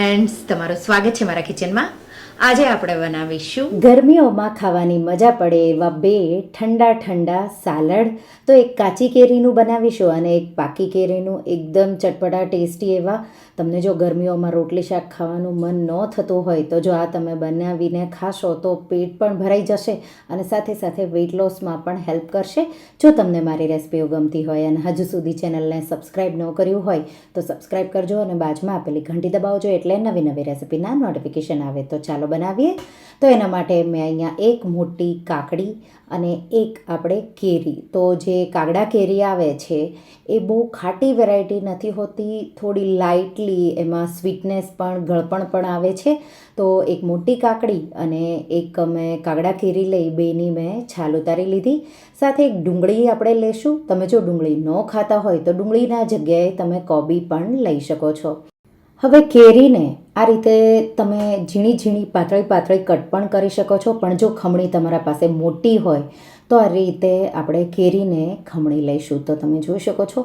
Friends, તમારું સ્વાગત છે મારા કિચનમાં. આજે આપણે બનાવીશું ગરમીઓમાં ખાવાની મજા પડે એવા બે ઠંડા ઠંડા સાલડ. તો એક કાચી કેરીનું બનાવીશું અને એક પાકી કેરીનું. એકદમ ચટપટા ટેસ્ટી એવા. તમને જો ગરમીઓમાં રોટલી શાક ખાવાનું મન ન થતું હોય તો જો આ તમે બનાવીને ખાશો તો પેટ પણ ભરાઈ જશે અને સાથે સાથે વેઇટ લોસમાં પણ હેલ્પ કરશે. જો તમને મારી રેસિપીઓ ગમતી હોય અને હજુ સુધી ચેનલને સબસ્ક્રાઈબ ન કર્યું હોય તો સબસ્ક્રાઈબ કરજો અને બાજુમાં આપેલી ઘંટી દબાવજો એટલે નવી નવી રેસિપીના નોટિફિકેશન આવે. તો ચાલો બનાવીએ. તો એના માટે મેં અહીંયા એક મોટી કાકડી અને એક આપણે કેરી. તો જે કાગડા કેરી આવે છે એ બહુ ખાટી વેરાયટી નથી હોતી, થોડી લાઇટલી એમાં સ્વીટનેસ પણ ગળપણ પણ આવે છે. તો એક મોટી કાકડી અને એક મેં કાગડા કેરી લઈ બેની મેં છાલ ઉતારી લીધી. સાથે એક ડુંગળી આપણે લેશું. તમે જો ડુંગળી ન ખાતા હોય તો ડુંગળીના જગ્યાએ તમે કોબી પણ લઈ શકો છો. હવે કેરીને આ રીતે તમે ઝીણી ઝીણી પાતળી પાતળી કટ પણ કરી શકો છો, પણ જો ખમણી તમારા પાસે મોટી હોય તો આ રીતે આપણે કેરીને ખમણી લઈશું. તો તમે જોઈ શકો છો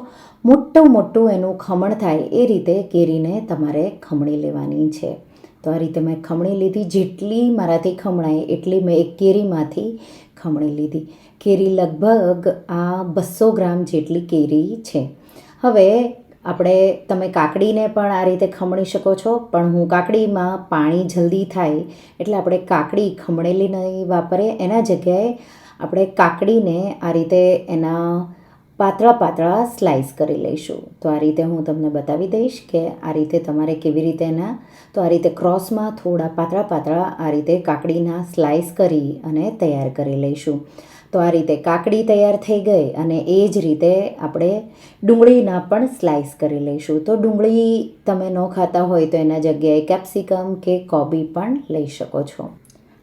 મોટું મોટું એનું ખમણ થાય એ રીતે કેરીને તમારે ખમણી લેવાની છે. તો આ રીતે મેં ખમણી લીધી. જેટલી મારાથી ખમણાય એટલી મેં એક કેરીમાંથી ખમણી લીધી. કેરી લગભગ આ 200 ગ્રામ જેટલી કેરી છે. હવે તમે કાકડીને પણ આ રીતે ખમણી શકો છો, પણ હું કાકડીમાં પાણી જલ્દી થાય એટલે આપણે કાકડી ખમણેલી નહીં વાપરીએ. એના જગ્યાએ આપણે કાકડીને આ રીતે એના પાતળા પાતળા સ્લાઈસ કરી લઈશું. તો આ રીતે હું તમને બતાવી દઈશ કે આ રીતે તમારે કેવી રીતે તો આ રીતે ક્રોસમાં થોડા પાતળા પાતળા આ રીતે કાકડીના સ્લાઈસ કરી અને તૈયાર કરી લઈશું. તો આ રીતે કાકડી તૈયાર થઈ ગઈ અને એ જ રીતે આપણે ડુંગળીના પણ સ્લાઈસ કરી લઈશું. તો ડુંગળી તમે ન ખાતા હોય તો એના જગ્યાએ કેપ્સિકમ કે કોબી પણ લઈ શકો છો.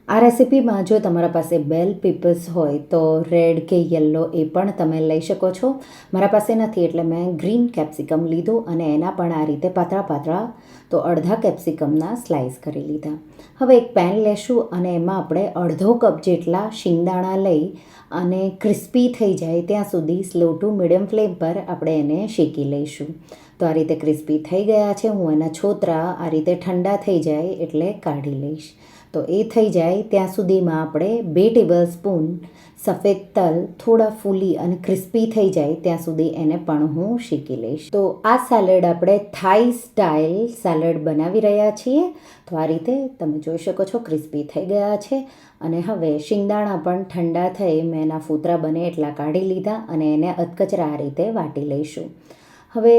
આ રેસિપીમાં જો તમારા પાસે બેલ પેપર્સ હોય તો રેડ કે યલો એ પણ તમે લઈ શકો છો. મારા પાસે નથી એટલે મેં ગ્રીન કેપ્સિકમ લીધું અને એના પણ આ રીતે પાતળા પાતળા તો અડધા કેપ્સિકમના સ્લાઈસ કરી લીધા. હવે એક પેન લેશું અને એમાં આપણે અડધો કપ જેટલા શિંગદાણા લઈ અને ક્રિસ્પી થઈ જાય ત્યાં સુધી સ્લો ટુ મીડિયમ ફ્લેમ પર આપણે એને શેકી લઈશું. તો આ રીતે ક્રિસ્પી થઈ ગયા છે. હું એના છોતરા આ રીતે ઠંડા થઈ જાય એટલે કાઢી લઈશ. તો એ થઈ જાય ત્યાં સુધીમાં આપણે 2 ટેબલસ્પૂન સફેદ તલ થોડા ફૂલી અને ક્રિસ્પી થઈ જાય ત્યાં સુધી એને પણ હું શેકી લઈશ. તો આ સાલડ આપણે થાઈ સ્ટાઇલ સાલડ બનાવી રહ્યા છીએ. તો આ રીતે તમે જોઈ શકો છો ક્રિસ્પી થઈ ગયા છે. અને હવે શિંગદાણા પણ ઠંડા થઈ મેં એના ફૂતરા બને એટલા કાઢી લીધા અને એને અધકચરા આ રીતે વાટી લઈશું. હવે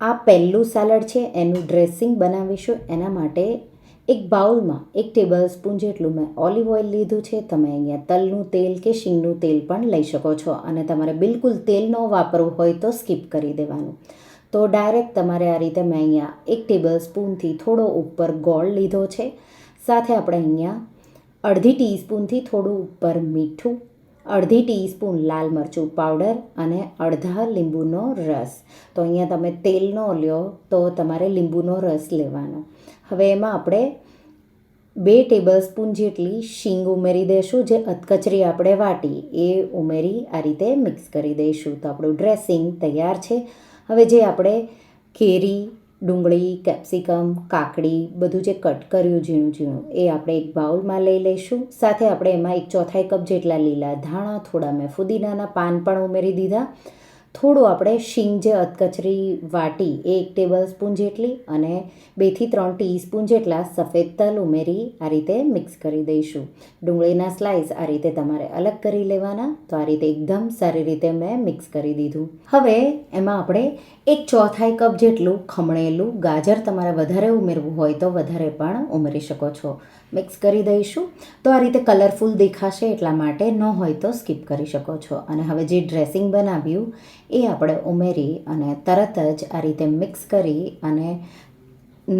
આ પહેલું સાલડ છે એનું ડ્રેસિંગ બનાવીશું. એના માટે એક બાઉલમાં 1 ટેબલસ્પૂન જેટલું મેં ઓલિવ ઓઇલ લીધું છે. તમે અહીંયા તલનું તેલ કે શીંગનું તેલ પણ લઈ શકો છો અને તમારે બિલકુલ તેલ ન વાપરવું હોય તો સ્કીપ કરી દેવાનું. તો ડાયરેક્ટ તમારે આ રીતે મેં અહીંયા 1 ટેબલસ્પૂનથી થોડો ઉપર ગોળ લીધો છે. સાથે આપણે અહીંયા અડધી ટીસ્પૂનથી થોડું ઉપર મીઠું, અડધી ટીસ્પૂન લાલ મરચું પાવડર અને અડધા લીંબુનો રસ. તો અહીંયા તમે તેલ ન લ્યો તો તમારે લીંબુનો રસ લેવાનો. હવે એમાં આપણે 2 ટેબલસ્પૂન જેટલી શીંગ ઉમેરી દઈશું. જે અધકચરી આપણે વાટી એ ઉમેરી આ રીતે મિક્સ કરી દઈશું. તો આપણું ડ્રેસિંગ તૈયાર છે. હવે જે આપણે કેરી, ડુંગળી, કેપ્સિકમ, કાકડી બધું જે કટ કર્યું ઝીણું ઝીણું એ આપણે એક બાઉલમાં લઈ લઈશું. સાથે આપણે એમાં 1/4 કપ જેટલા લીલા ધાણા, થોડા મેં ફુદીનાના પાન પણ ઉમેરી દીધા. થોડું આપણે શીંગ જે અધકચરી વાટી એ 1 ટેબલસ્પૂન જેટલી અને 2 થી 3 ટીસ્પૂન જેટલા સફેદ તલ ઉમેરી આ રીતે મિક્સ કરી દઈશું. ડુંગળીના સ્લાઈસ આ રીતે તમારે અલગ કરી લેવાના. તો આ રીતે એકદમ સારી રીતે મેં મિક્સ કરી દીધું. હવે એમાં આપણે 1/4 કપ જેટલું ખમણેલું ગાજર તમારે વધારે ઉમેરવું હોય તો વધારે પણ ઉમેરી શકો છો. મિક્સ કરી દઈશું. તો આ રીતે કલરફુલ દેખાશે એટલા માટે, ન હોય તો સ્કીપ કરી શકો છો. અને હવે જે ડ્રેસિંગ બનાવ્યું એ આપણે ઉમેરી અને તરત જ આ રીતે મિક્સ કરી અને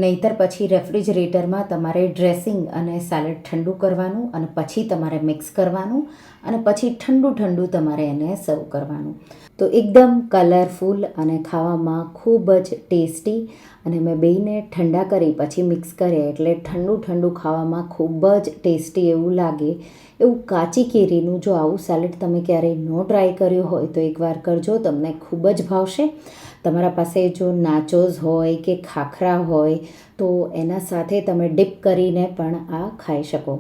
નહીંતર પછી રેફ્રિજરેટરમાં તમારે ડ્રેસિંગ અને સાલડ ઠંડુ કરવાનું અને પછી તમારે મિક્સ કરવાનું અને પછી ઠંડુ ઠંડુ તમારે એને સર્વ કરવાનું. તો એકદમ કલરફુલ અને ખાવામાં ખૂબ જ ટેસ્ટી. અને મેં બેયને ઠંડા કરી પછી મિક્સ કર્યા એટલે ઠંડુ ઠંડુ ખાવામાં ખૂબ જ ટેસ્ટી એવું લાગે. એવું કાચી કેરીનું જો આવું સાલડ તમે ક્યારેય ન ટ્રાય કર્યું હોય તો એકવાર કરજો, તમને ખૂબ જ ભાવશે. તમારા પાસે જો નાચોસ હોય કે ખાખરા હોય તો એના સાથે તમે ડીપ કરીને પણ આ ખાઈ શકો.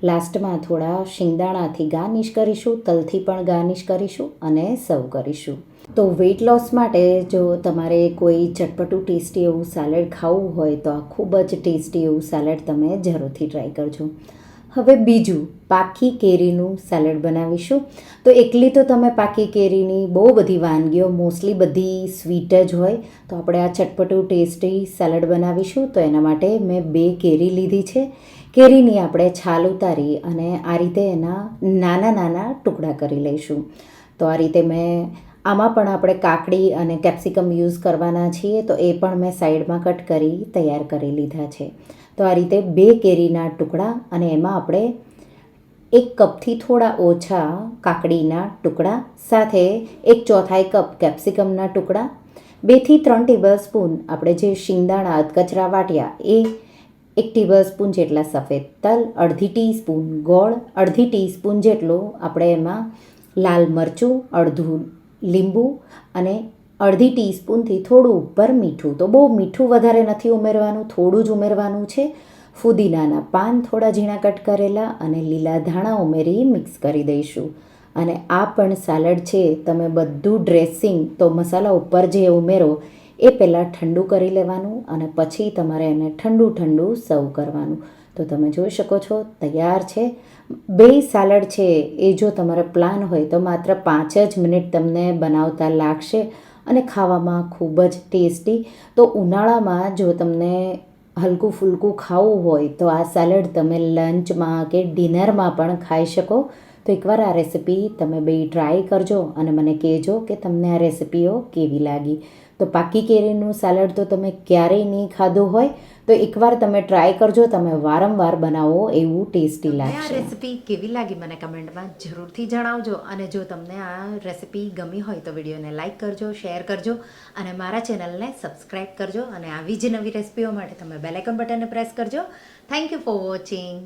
લાસ્ટમાં થોડા શિંગદાણાથી ગાર્નિશ કરીશું, તલથી પણ ગાર્નિશ કરીશું અને સર્વ કરીશું. તો વેઇટ લોસ માટે જો તમારે કોઈ ચટપટું ટેસ્ટી એવું સેલેડ ખાવું હોય તો આ ખૂબ જ ટેસ્ટી એવું સેલેડ તમે જરૂરથી ટ્રાય કરજો. હવે બીજું પાકી કેરીનું સેલેડ બનાવીશું. તો એકલી તો તમે પાકી કેરીની બહુ બધી વાનગીઓ મોસ્ટલી બધી સ્વીટ જ હોય, તો આપણે આ ચટપટું ટેસ્ટી સેલેડ બનાવીશું. તો એના માટે મેં 2 કેરી લીધી છે. કેરીની આપણે છાલ ઉતારી અને આ રીતે એના નાના નાના ટુકડા કરી લઈશું. તો આ રીતે આમાં પણ આપણે કાકડી અને કેપ્સિકમ યુઝ કરવાના છીએ, તો એ પણ મેં સાઈડમાં કટ કરી તૈયાર કરી લીધા છે. તો આ રીતે 2 કેરીના ટુકડા અને એમાં આપણે 1 કપથી થોડા ઓછા કાકડીના ટુકડા સાથે 1/4 કપ કેપ્સિકમના ટુકડા, 2 થી 3 ટેબલસ્પૂન આપણે જે શિંગદાણા અધકચરા વાટ્યા એ, 1 ટેબલસ્પૂન જેટલા સફેદ તલ, અડધી ટીસ્પૂન ગોળ, અડધી ટીસ્પૂન જેટલું આપણે એમાં લાલ મરચું, અડધું લીંબુ અને અડધી ટીસ્પૂનથી થોડું ઉપર મીઠું. તો બહુ મીઠું વધારે નથી ઉમેરવાનું, થોડું જ ઉમેરવાનું છે. ફુદીનાના પાન થોડા ઝીણા કટ કરેલા અને લીલા ધાણા ઉમેરી મિક્સ કરી દઈશું. અને આ પણ સેલડ છે, તમે બધું ડ્રેસિંગ તો મસાલા ઉપર જે ઉમેરો એ પહેલાં ઠંડુ કરી લેવાનું અને પછી તમારે એને ઠંડુ ઠંડુ સર્વ કરવાનું. તો તમે જોઈ શકો છો તૈયાર છે. 2 સેલડ છે એ જો તમારે પ્લાન હોય તો માત્ર 5 જ મિનિટ તમને બનાવતા લાગશે અને ખાવામાં ખૂબ જ ટેસ્ટી. તો ઉનાળામાં જો તમને હલકું ફૂલકું ખાવું હોય તો આ સેલડ તમે લંચમાં કે ડિનરમાં પણ ખાઈ શકો. તો એકવાર આ રેસિપી તમે 2 ટ્રાય કરજો અને મને કહેજો કે તમને આ રેસિપીઓ કેવી લાગી. તો પાકી કેરીનું સેલડ તો તમે ક્યારેય નહીં ખાધું હોય તો એકવાર તમે ટ્રાય કરજો, તમે વારંવાર બનાવો એવું ટેસ્ટી આ લાગશે. રેસિપી કેવી લાગી મને કમેન્ટમાં જરૂરથી જણાવજો. અને જો તમને આ રેસિપી ગમી હોય તો વિડીયોને લાઇક કરજો, શેર કરજો અને મારા ચેનલને સબસ્ક્રાઈબ કરજો. અને આવી જ નવી રેસિપીઓ માટે તમે બેલ આઇકન બટનને પ્રેસ કરજો. Thank you for watching.